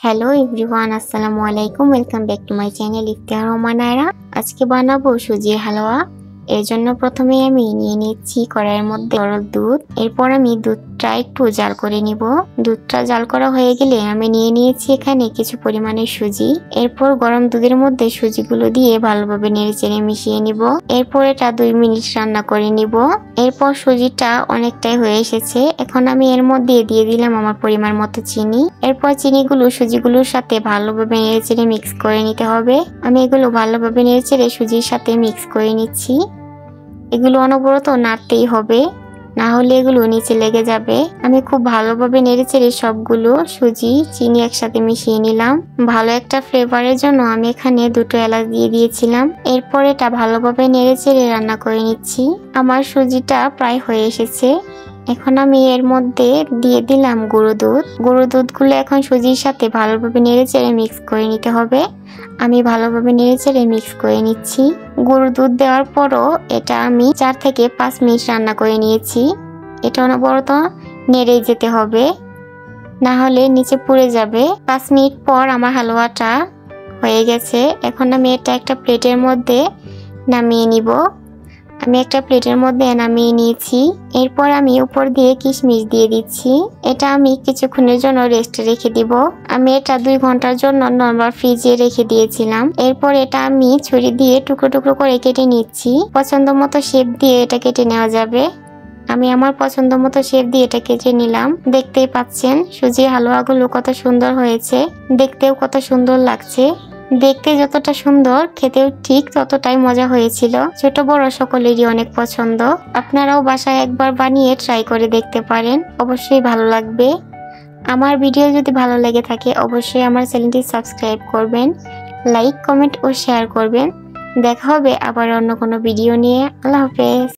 Hello everyone, আসসালামু আলাইকুম। Welcome back to my channel Iftihar Rahman Ayra. আজকে বানাবো সুজির হালুয়া। এর জন্য প্রথমে আমি নিয়ে নিচ্ছি কড়াইয়ের মধ্যে গরম দুধ। এরপর আমি দুধটা একটু জাল করে নিব। দুধটা জাল করা হয়ে গেলে আমি নিয়ে নিয়েছি এখানে কিছু পরিমাণে সুজি। এরপর গরম দুধের মধ্যে সুজিগুলো দিয়ে ভালোভাবে নেড়েচেড়ে মিশিয়ে নিব। এরপর এটা 2 মিনিট রান্না করে নিব। এরপর সুজিটা অনেকটাই হয়ে এসেছে। এখন আমি এর মধ্যে দিয়ে দিলাম আমার পরিমাণ মতো চিনি। এরপর চিনিগুলো সুজিগুলোর সাথে ভালোভাবে নেড়েচেড়ে মিক্স করে নিতে হবে। আমি এগুলো ভালোভাবে নেড়েচেড়ে সুজির সাথে মিক্স করে নিচ্ছি। এগুলো অনবরত নাড়তেই হবে, না হলে এগুলো নিচে লেগে যাবে। আমি খুব ভালোভাবে নেড়েচেড়ে সবগুলো সুজি চিনি একসাথে মিশিয়ে নিলাম। ভালো একটা ফ্লেভারের জন্য আমি এখানে 2টো এলাচ দিয়ে দিয়েছিলাম। এরপর এটা ভালোভাবে নেড়েচেড়ে রান্না করে নিচ্ছি। আমার সুজিটা প্রায় হয়ে এসেছে। এখন আমি এর মধ্যে দিয়ে দিলাম গুঁড়ো দুধ। গুঁড়ো দুধগুলো এখন সুজির সাথে ভালোভাবে নেড়েচেড়ে মিক্স করে নিতে হবে। আমি ভালোভাবে নেড়েচেড়ে মিক্স করে নিচ্ছি। গুঁড়ো দুধ দেওয়ার পরও এটা আমি 4 থেকে 5 মিনিট রান্না করে নিয়েছি। এটা অনবরত নেড়েই যেতে হবে, না হলে নিচে পুড়ে যাবে। 5 মিনিট পর আমার হালুয়াটা হয়ে গেছে। এখন আমি এটা একটা প্লেটের মধ্যে নামিয়ে নিব। আমি একটা প্লেটের মধ্যে নামিয়ে নিয়েছি। এরপর আমি উপর দিয়ে কিশমিশ দিয়ে দিচ্ছি। এটা আমি কিছুক্ষণের জন্য রেস্টে রেখে দিব। আমি এটা 2 ঘন্টার জন্য নরমাল ফ্রিজে রেখে দিয়েছিলাম। এরপর এটা আমি ছুরি দিয়ে টুকরো টুকরো করে কেটে নিচ্ছি। পছন্দ মতো শেপ দিয়ে এটা কেটে নেওয়া যাবে। আমি আমার পছন্দ মতো শেপ দিয়ে এটা কেটে নিলাম। দেখতেই পাচ্ছেন সুজির হালুয়াগুলো কত সুন্দর হয়েছে, দেখতেও কত সুন্দর লাগছে। দেখতে যতটা সুন্দর, খেতেও ঠিক ততটাই মজা হয়েছিল। ছোট বড় সকলেরই অনেক পছন্দ। আপনারাও বাসায় একবার বানিয়ে ট্রাই করে দেখতে পারেন, অবশ্যই ভালো লাগবে। আমার ভিডিও যদি ভালো লেগে থাকে অবশ্যই আমার চ্যানেলটি সাবস্ক্রাইব করবেন, লাইক কমেন্ট ও শেয়ার করবেন। দেখা হবে আবার অন্য কোনো ভিডিও নিয়ে। আল্লাহ হাফেজ।